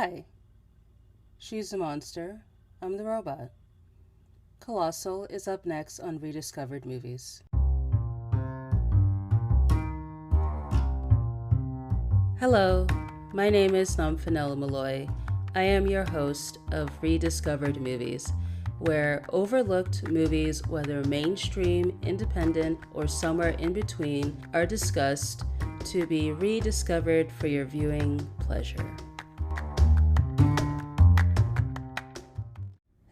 Hi, she's the monster, I'm the robot. Colossal is up next on Rediscovered Movies. Hello, my name is Nomfanelo Malloy. I am your host of Rediscovered Movies, where overlooked movies, whether mainstream, independent, or somewhere in between, are discussed to be rediscovered for your viewing pleasure.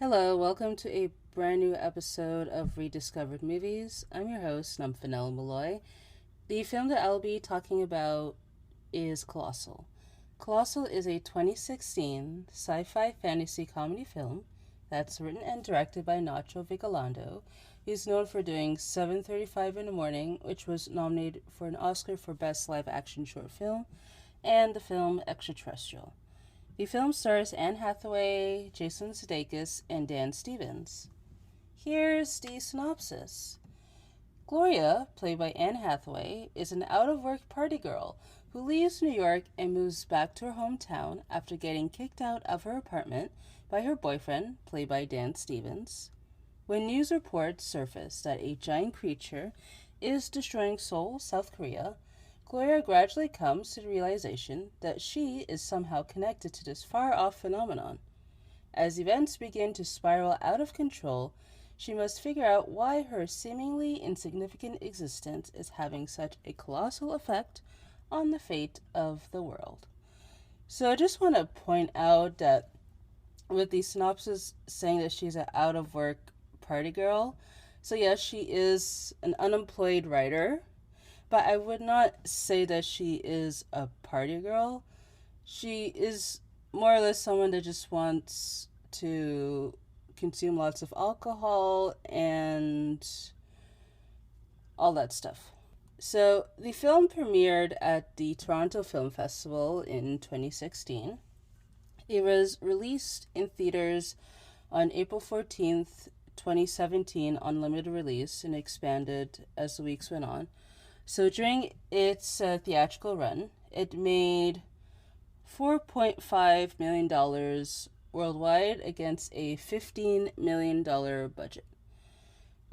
Hello, welcome to a brand new episode of Rediscovered Movies. I'm your host, Nomfanelo Malloy. The film that I'll be talking about is Colossal. Colossal is a 2016 sci-fi fantasy comedy film that's written and directed by Nacho Vigalondo. He's known for doing 7:35 in the Morning, which was nominated for an Oscar for Best Live Action Short Film, and the film Extraterrestrial. The film stars Anne Hathaway, Jason Sudeikis, and Dan Stevens. Here's the synopsis. Gloria, played by Anne Hathaway, is an out-of-work party girl who leaves New York and moves back to her hometown after getting kicked out of her apartment by her boyfriend, played by Dan Stevens. When news reports surface that a giant creature is destroying Seoul, South Korea, Gloria gradually comes to the realization that she is somehow connected to this far-off phenomenon. As events begin to spiral out of control, she must figure out why her seemingly insignificant existence is having such a colossal effect on the fate of the world. So I just want to point out that with the synopsis saying that she's an out-of-work party girl, so yes, she is an unemployed writer, but I would not say that she is a party girl. She is more or less someone that just wants to consume lots of alcohol and all that stuff. So the film premiered at the Toronto Film Festival in 2016. It was released in theaters on April 14th, 2017 on limited release and expanded as the weeks went on. So during its theatrical run, it made $4.5 million worldwide against a $15 million budget.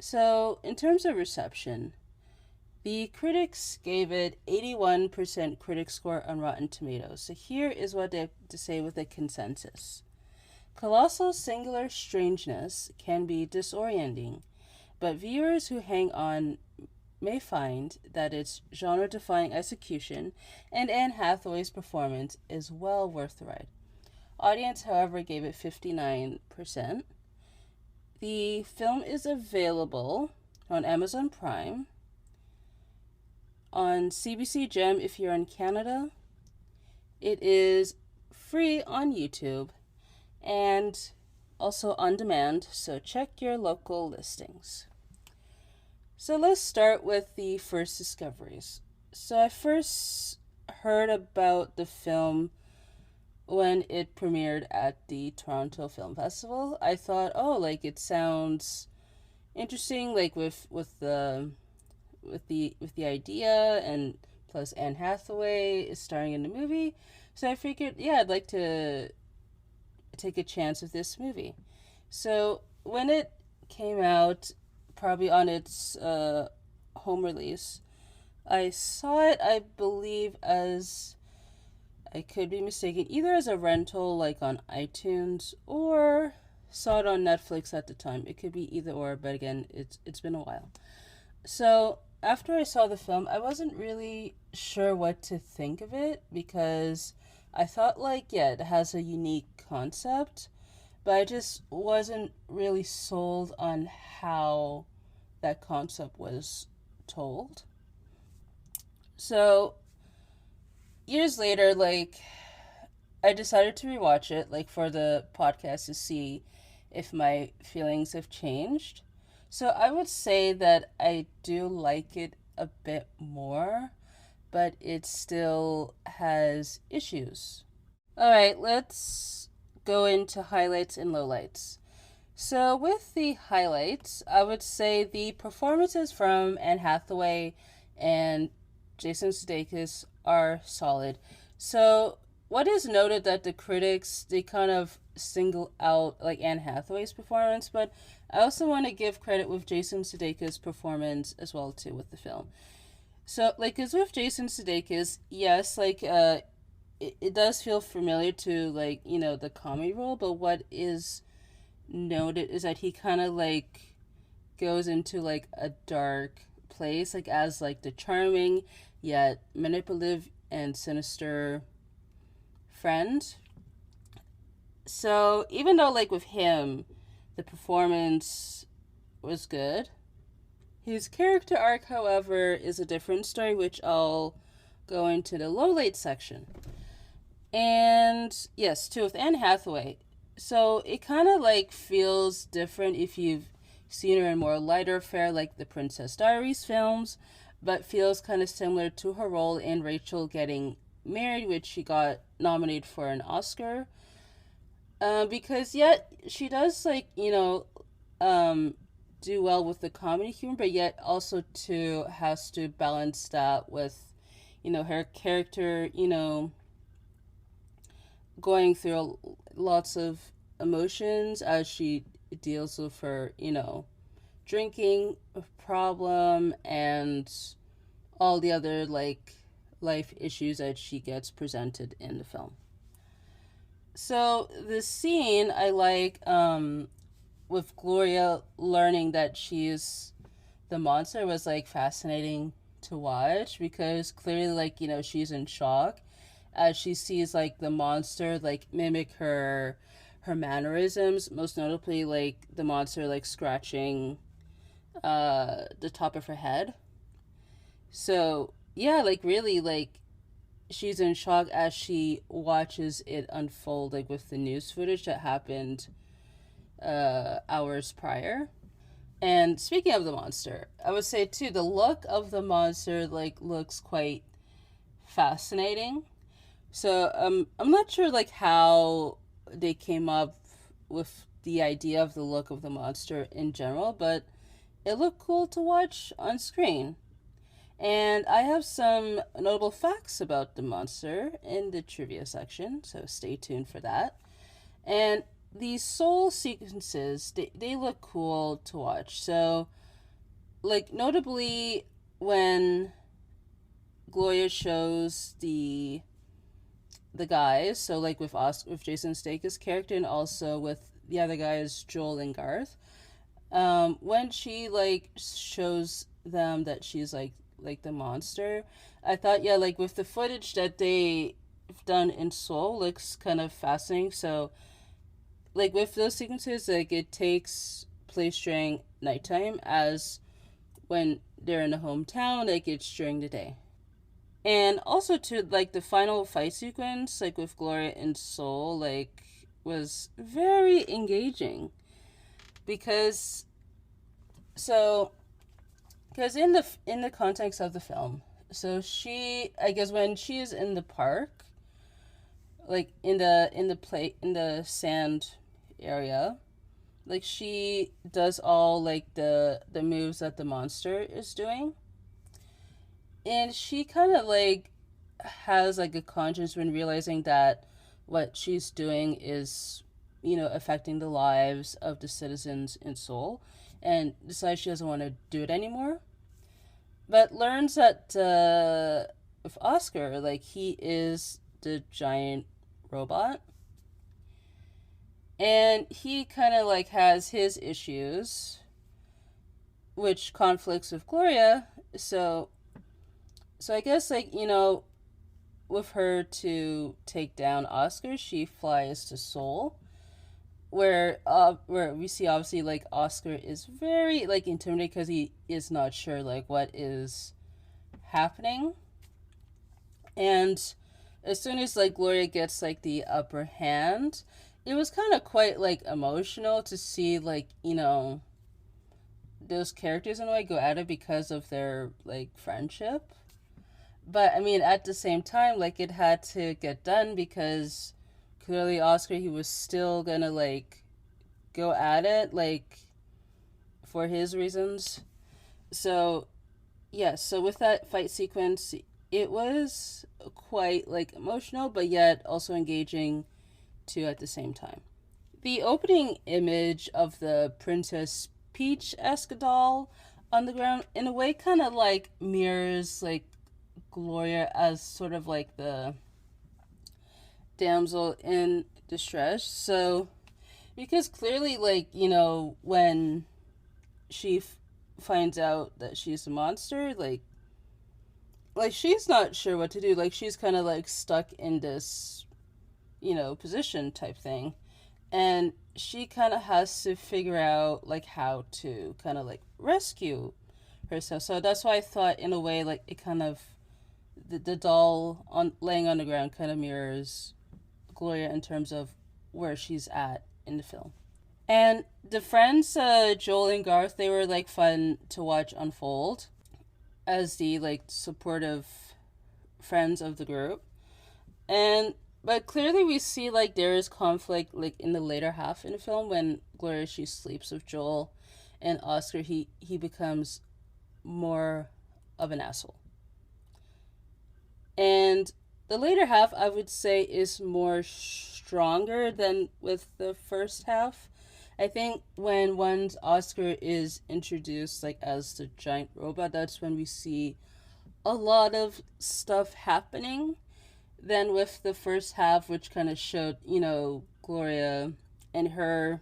So in terms of reception, the critics gave it 81% critic score on Rotten Tomatoes. So here is what they have to say with the consensus. Colossal's singular strangeness can be disorienting, but viewers who hang on may find that its genre-defying execution and Anne Hathaway's performance is well worth the ride. Audience, however, gave it 59%. The film is available on Amazon Prime, on CBC Gem if you're in Canada. It is free on YouTube and also on demand, so check your local listings. So let's start with the first discoveries. So I first heard about the film when it premiered at the Toronto Film Festival. I thought, it sounds interesting, with the idea, and plus Anne Hathaway is starring in the movie. So I figured, I'd like to take a chance with this movie. So when it came out, probably on its home release, I saw it, I believe, as, I could be mistaken, either as a rental, like on iTunes, or saw it on Netflix at the time. It could be either or, but again, it's been a while. So after I saw the film, I wasn't really sure what to think of it, because I thought, it has a unique concept, but I just wasn't really sold on how that concept was told. So years later, I decided to rewatch it, for the podcast, to see if my feelings have changed. So I would say that I do like it a bit more, but it still has issues. Alright, let's go into highlights and lowlights. So with the highlights, I would say the performances from Anne Hathaway and Jason Sudeikis are solid. So what is noted that the critics, they kind of single out like Anne Hathaway's performance, but I also want to give credit with Jason Sudeikis' performance as well too with the film. So like, cause with Jason Sudeikis, yes, like it does feel familiar to like the comedy role, but what is noted is that he kind of like goes into like a dark place, like as like the charming yet manipulative and sinister friend. So even though like with him the performance was good, his character arc, however, is a different story, which I'll go into the Lowlights section. And yes, too, with Anne Hathaway. So it kind of like feels different if you've seen her in more lighter fare like the Princess Diaries films, but feels kind of similar to her role in Rachel Getting Married, which she got nominated for an Oscar. Because yet she does like do well with the comedy humor, but yet also too has to balance that with her character going through lots of emotions as she deals with her drinking problem and all the other like life issues that she gets presented in the film. So the scene I like with Gloria learning that she's the monster was like fascinating to watch, because clearly like she's in shock as she sees like the monster like mimic her mannerisms, most notably like the monster like scratching the top of her head. So yeah, like really like she's in shock as she watches it unfold, like with the news footage that happened hours prior. And speaking of the monster, I would say too the look of the monster like looks quite fascinating. So I'm not sure like how they came up with the idea of the look of the monster in general, but it looked cool to watch on screen. And I have some notable facts about the monster in the trivia section, so stay tuned for that. And these Seoul sequences, they look cool to watch. So, like, notably, when Gloria shows the guys, so like with with Jason Sudeikis' character, and also with the other guys, Joel and Garth, when she like shows them that she's like the monster, I thought, yeah, like with the footage that they've done in Seoul looks kind of fascinating. So like with those sequences, like it takes place during nighttime, as when they're in a hometown, like it's during the day. And also to like the final fight sequence, like with Gloria in Seoul, like was very engaging, because so because in the context of the film, so she, I guess when she is in the park, like in the sand area, like she does all like the moves that the monster is doing, and she kind of like has like a conscience when realizing that what she's doing is affecting the lives of the citizens in Seoul, and decides she doesn't want to do it anymore, but learns that with Oscar, like he is the giant robot, and he kind of like has his issues which conflicts with Gloria. So I guess like with her to take down Oscar, she flies to Seoul, where we see obviously like Oscar is very like intimidated because he is not sure like what is happening. And as soon as like Gloria gets like the upper hand, it was kind of quite like emotional to see like those characters in a way go at it because of their like friendship. But I mean, at the same time, like it had to get done, because clearly Oscar, he was still gonna like go at it like for his reasons. So yeah, so with that fight sequence, it was quite like emotional, but yet also engaging too at the same time. The opening image of the Princess Peach-esque doll on the ground, in a way, kind of like mirrors like Gloria as sort of like the damsel in distress. So, because clearly, like, when she finds out that she's a monster, like she's not sure what to do. Like, she's kind of like stuck in this, position type thing. And she kind of has to figure out like how to kind of like rescue herself. So that's why I thought, in a way, like it kind of the doll on laying on the ground kind of mirrors Gloria in terms of where she's at in the film. And the friends, Joel and Garth, they were like fun to watch unfold as the like supportive friends of the group. And but clearly we see like there is conflict like in the later half in the film when Gloria, she sleeps with Joel, and Oscar, he becomes more of an asshole. And the later half, I would say, is more stronger than with the first half. I think when once Oscar is introduced like as the giant robot, that's when we see a lot of stuff happening. Then with the first half, which kind of showed, Gloria and her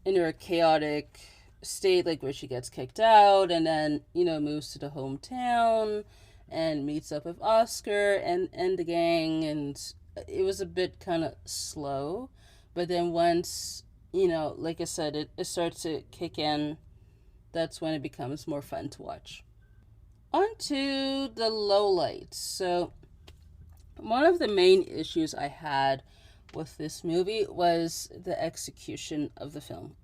in her chaotic state, like where she gets kicked out and then, moves to the hometown and meets up with Oscar and the gang, and it was a bit kind of slow. But then once, like I said, it starts to kick in, that's when it becomes more fun to watch. On to the lowlights. So one of the main issues I had with this movie was the execution of the film.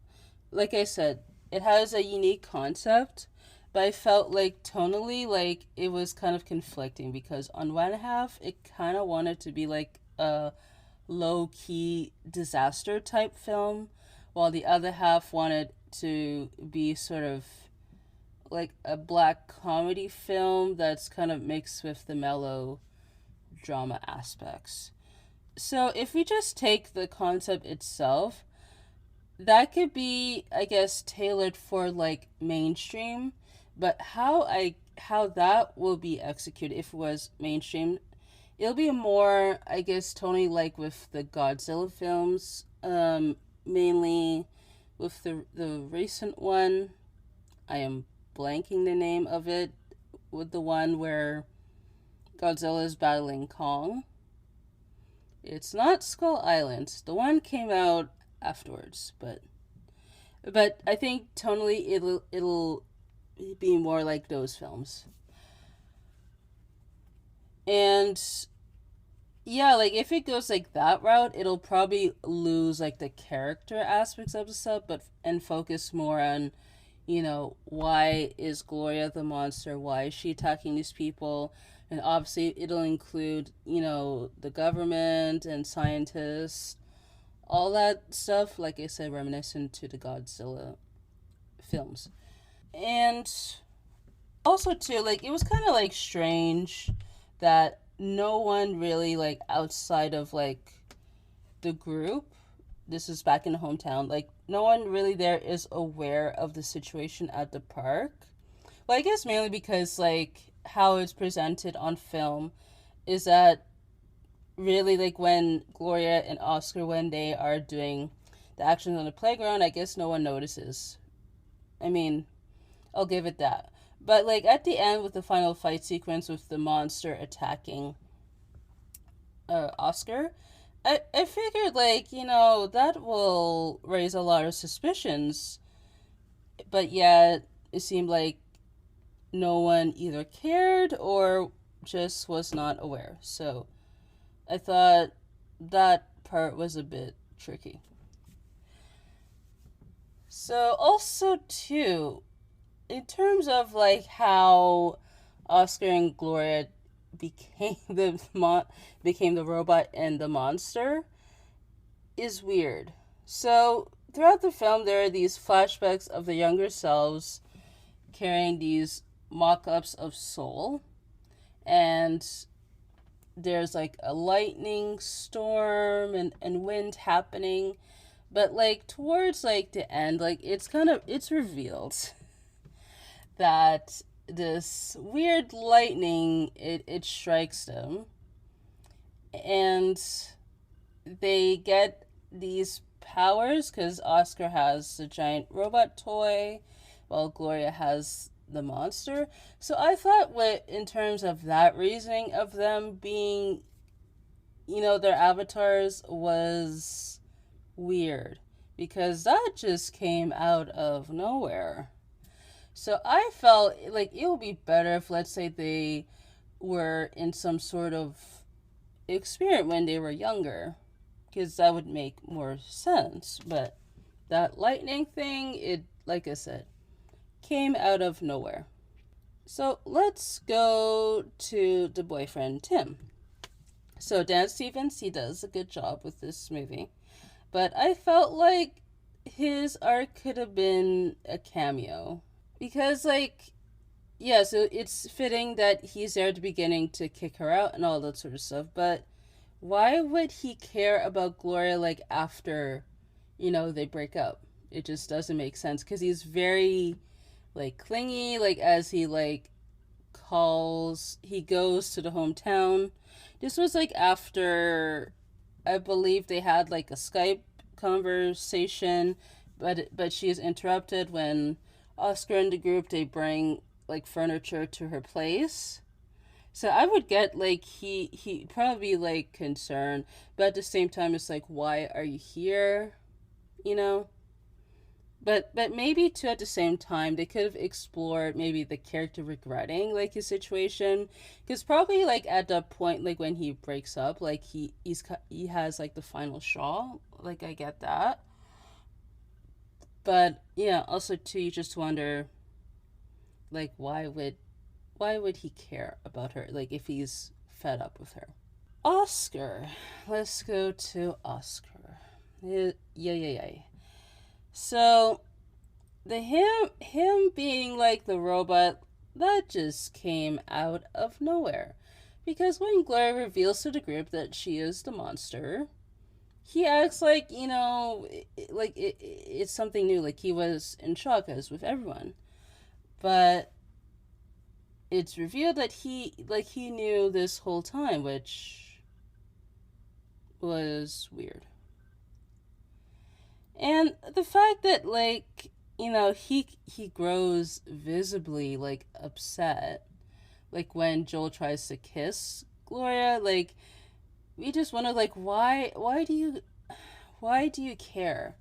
Like I said, it has a unique concept, but I felt like tonally, like it was kind of conflicting, because on one half, it kind of wanted to be like a low key disaster type film, while the other half wanted to be sort of like a black comedy film that's kind of mixed with the mellow drama aspects. So if we just take the concept itself, that could be, I guess, tailored for like mainstream, but how that will be executed if it was mainstream, it'll be more, I guess, Tony, like with the Godzilla films, mainly with the recent one. I am blanking the name of it, with the one where Godzilla is battling Kong. It's not Skull Island. The one came out afterwards, but I think tonally it'll be more like those films. And yeah, like if it goes like that route, it'll probably lose like the character aspects of the stuff, but and focus more on, why is Gloria the monster? Why is she attacking these people? And obviously it'll include, the government and scientists, all that stuff, like I said, reminiscent to the Godzilla films. And also too, like it was kind of like strange that no one really, like outside of like the group, this is back in the hometown, like no one really there is aware of the situation at the park. Well, I guess mainly because like how it's presented on film is that really, like when Gloria and Oscar, when they are doing the actions on the playground, I guess no one notices. I mean, I'll give it that. But like at the end with the final fight sequence with the monster attacking Oscar, I figured like, that will raise a lot of suspicions. But yet it seemed like no one either cared or just was not aware. So I thought that part was a bit tricky. So also too, in terms of like how Oscar and Gloria became became the robot and the monster is weird. So throughout the film, there are these flashbacks of the younger selves carrying these mock-ups of Seoul, and there's like a lightning storm and wind happening. But like towards like the end, like it's revealed that this weird lightning, it strikes them, and they get these powers because Oscar has the giant robot toy while Gloria has the monster. So I thought, in terms of that reasoning of them being, their avatars, was weird, because that just came out of nowhere. So I felt like it would be better if, let's say, they were in some sort of experiment when they were younger, because that would make more sense. But that lightning thing, it, like I said, came out of nowhere. So let's go to the boyfriend, Tim. So Dan Stevens, he does a good job with this movie. But I felt like his arc could have been a cameo. Because, like, yeah, so it's fitting that he's there at the beginning to kick her out and all that sort of stuff. But why would he care about Gloria, like, after, they break up? It just doesn't make sense. Because he's very, like, clingy, like, as he, like, he goes to the hometown. This was, like, after, I believe they had, like, a Skype conversation, but she is interrupted when Oscar and the group, they bring, like, furniture to her place. So I would get, like, he probably, like, concerned, but at the same time, it's like, why are you here? But maybe, too, at the same time, they could have explored maybe the character regretting, like, his situation. Because probably, like, at that point, like, when he breaks up, like, he has, like, the final straw. Like, I get that. But, yeah, also, too, you just wonder, like, why would he care about her? Like, if he's fed up with her. Oscar. Let's go to Oscar. Yeah. So, him being like the robot, that just came out of nowhere. Because when Gloria reveals to the group that she is the monster, he acts like, it's something new. Like, he was in shock, as with everyone. But it's revealed that he knew this whole time, which was weird. And the fact that, like, he grows visibly, like, upset, like, when Joel tries to kiss Gloria, like, we just wonder, like, why do you care?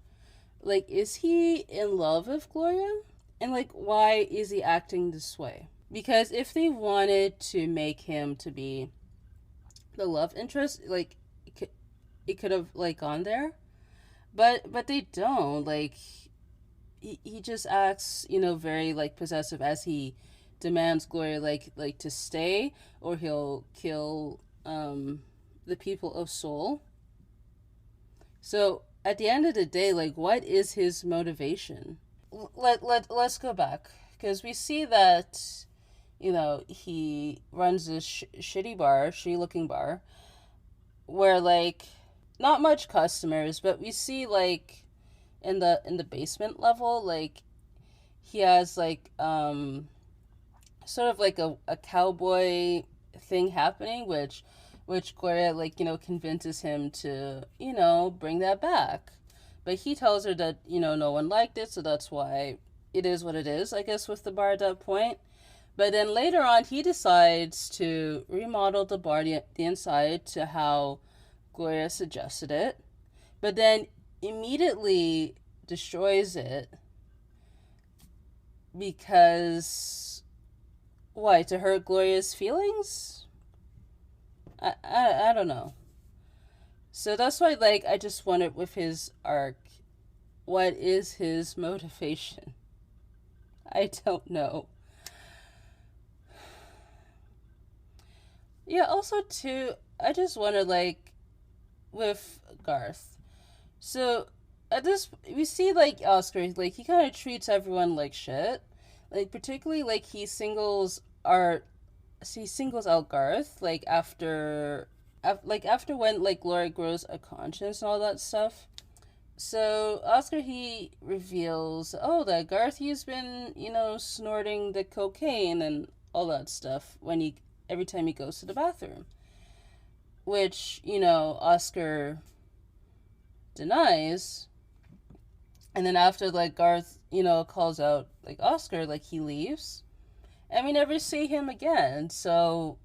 Like, is he in love with Gloria? And, like, why is he acting this way? Because if they wanted to make him to be the love interest, like, it could have, like, gone there. But they don't. Like, he just acts, very, like, possessive, as he demands Gloria, like to stay, or he'll kill the people of Seoul. So at the end of the day, like, what is his motivation? Let's go back, because we see that, he runs this shitty looking bar, where, like, not much customers, but we see, like, in the basement level, like, he has, like, sort of like a cowboy thing happening, which Gloria, like, convinces him to, bring that back. But he tells her that, no one liked it, so that's why it is what it is, I guess, with the bar at that point. But then later on, he decides to remodel the bar, the inside, to how Gloria suggested it, but then immediately destroys it because, why? To hurt Gloria's feelings? I don't know. So that's why, like, I just wondered with his arc, what is his motivation? I don't know. Yeah, also, too, I just wonder, like, with Garth. So, at this, we see, like, Oscar, like, he kind of treats everyone like shit. Like, particularly, like, he singles she singles out Garth, like after when like Laura grows a conscience and all that stuff. So Oscar, he reveals, oh, that Garth, he's been, snorting the cocaine and all that stuff every time he goes to the bathroom, which Oscar denies. And then after like Garth calls out like Oscar, like he leaves, and we never see him again. So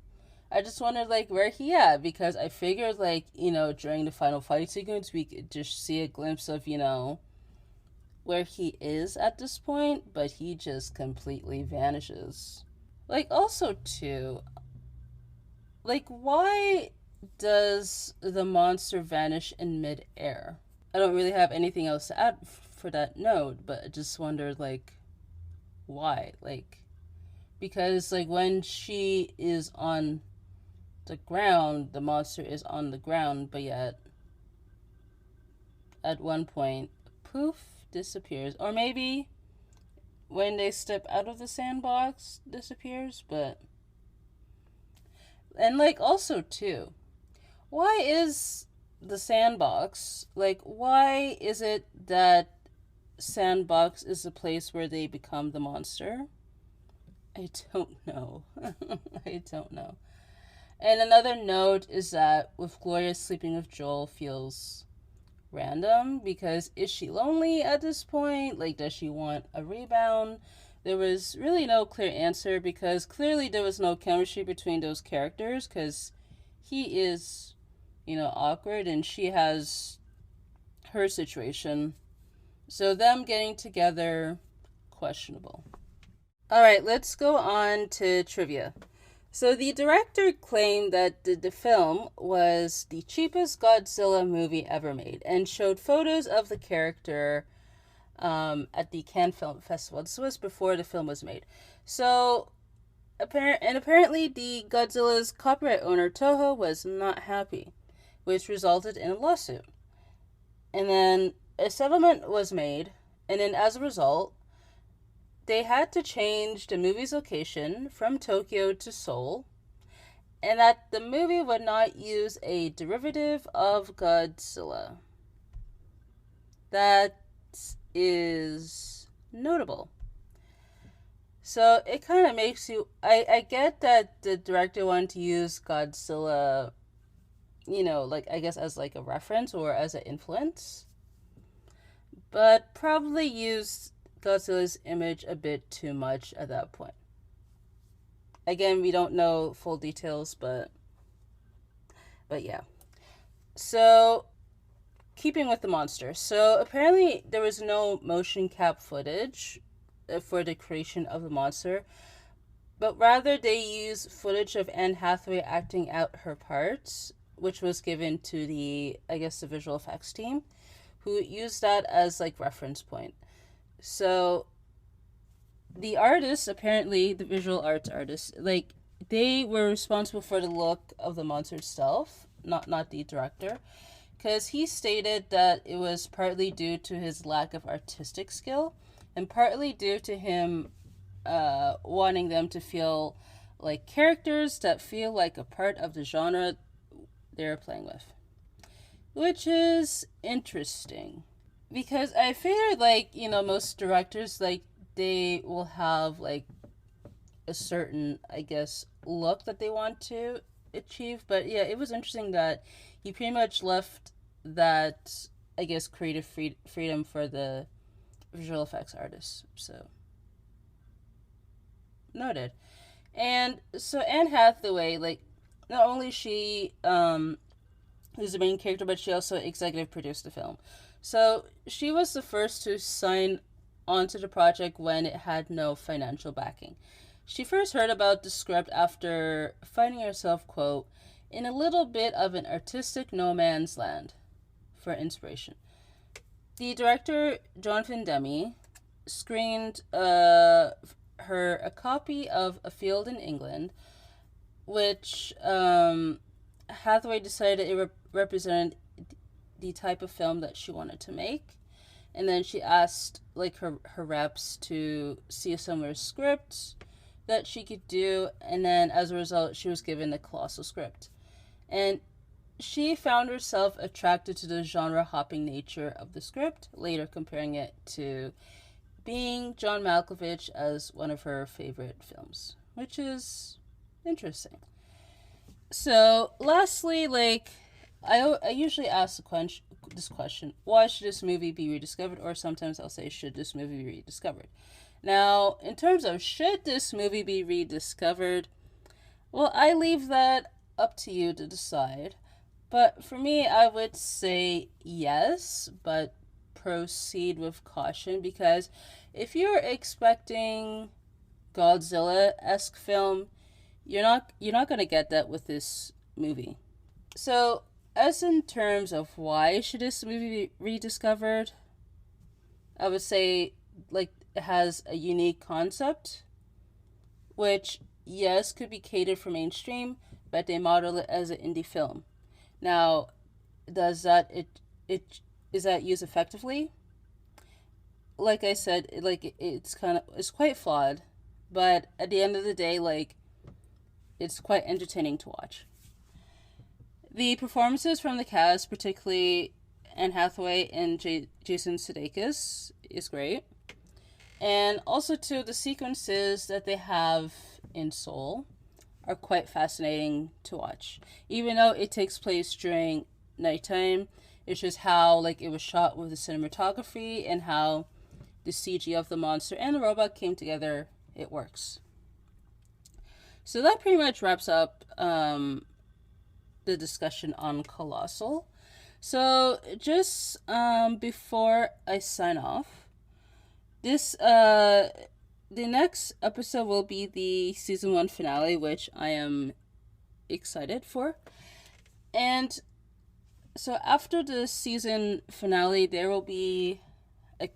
I just wondered like where he at, because I figured like during the final fight sequence we could just see a glimpse of where he is at this point, but he just completely vanishes. Like, also too, like, why does the monster vanish in midair? I don't really have anything else to add for that note, but I just wondered like why, like, because like when she is on the ground, the monster is on the ground, but yet at one point, poof, disappears. Or maybe when they step out of the sandbox, disappears, but... And, like, also, too, why is the sandbox, like, why is it that sandbox is the place where they become the monster? I don't know. I don't know. And another note is that with Gloria sleeping with Joel feels random, because is she lonely at this point? Like, does she want a rebound? There was really no clear answer, because clearly there was no chemistry between those characters, because he is, awkward and she has her situation. So them getting together, questionable. Alright, let's go on to trivia. So the director claimed that the film was the cheapest Godzilla movie ever made, and showed photos of the character at the Cannes Film Festival. This was before the film was made. So, apparently the Godzilla's copyright owner, Toho, was not happy, which resulted in a lawsuit. And then a settlement was made, and then as a result, they had to change the movie's location from Tokyo to Seoul, and that the movie would not use a derivative of Godzilla. That is notable. So it kind of makes you... I get that the director wanted to use Godzilla, like, I guess as like a reference or as an influence, but probably used Godzilla's image a bit too much at that point. Again, we don't know full details, but yeah. So, keeping with the monster. So, apparently there was no motion cap footage for the creation of the monster, but rather they used footage of Anne Hathaway acting out her parts, which was given to the visual effects team, who used that as like reference point. So, the artists, apparently, the visual arts artists, like, they were responsible for the look of the monster itself, not the director, because he stated that it was partly due to his lack of artistic skill, and partly due to him wanting them to feel like characters that feel like a part of the genre they're playing with. Which is interesting. Because I figured, like, most directors, like, they will have, like, a certain, I guess, look that they want to achieve. But, yeah, it was interesting that he pretty much left that, I guess, creative freedom for the visual effects artists. So, noted. And so Anne Hathaway, like, not only she who's the main character, but she also executive produced the film. So she was the first to sign onto the project when it had no financial backing. She first heard about the script after finding herself, quote, in a little bit of an artistic no man's land for inspiration. The director, Jonathan Demme, screened her a copy of A Field in England, which Hathaway decided it represented the type of film that she wanted to make. And then she asked like her reps to see a similar script. that she could do, and then as a result, she was given the Colossal script. And she found herself attracted to the genre-hopping nature of the script, later comparing it to being John Malkovich as one of her favorite films, which is interesting. So, lastly, I usually ask this question, why should this movie be rediscovered? Or sometimes I'll say, should this movie be rediscovered? Now, in terms of should this movie be rediscovered, well, I leave that up to you to decide. But for me, I would say yes, but proceed with caution, because if you're expecting Godzilla-esque film, you're not going to get that with this movie. So, as in terms of why should this movie be rediscovered, I would say it has a unique concept, which yes could be catered for mainstream, but they model it as an indie film. Now, is that used effectively? Like I said, it's quite flawed, but at the end of the day, it's quite entertaining to watch. The performances from the cast, particularly Anne Hathaway and Jason Sudeikis, is great. And also, too, the sequences that they have in Seoul are quite fascinating to watch. Even though it takes place during nighttime, it's just how it was shot with the cinematography and how the CG of the monster and the robot came together. It works. So that pretty much wraps up the discussion on Colossal. So just before I sign off, the next episode will be the season 1 finale, which I am excited for. And so after the season finale, there will be a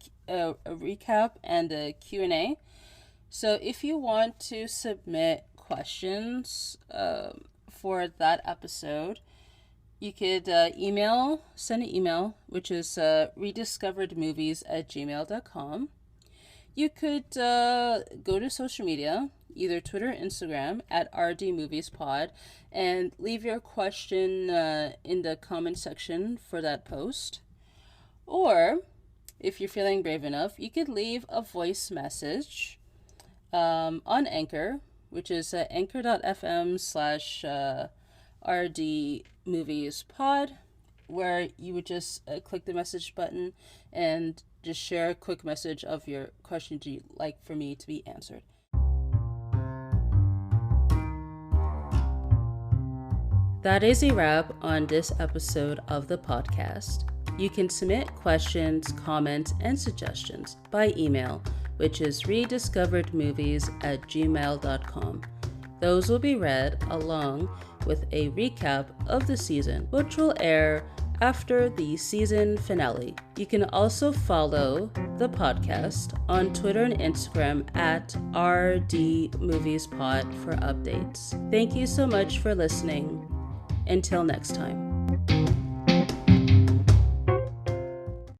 recap and a Q&A. So if you want to submit questions for that episode, you could send an email, which is rediscoveredmovies@gmail.com. You could go to social media, either Twitter or Instagram, at @RDMoviesPod, and leave your question in the comment section for that post. Or, if you're feeling brave enough, you could leave a voice message on Anchor, which is anchor.fm/RDMoviesPod, where you would just click the message button and just share a quick message of your question you'd like for me to be answered. That is a wrap on this episode of the podcast. You can submit questions, comments, and suggestions by email, which is rediscoveredmovies@gmail.com. Those will be read along with a recap of the season, which will air after the season finale. You can also follow the podcast on Twitter and Instagram at RDMoviesPod for updates. Thank you so much for listening. Until next time.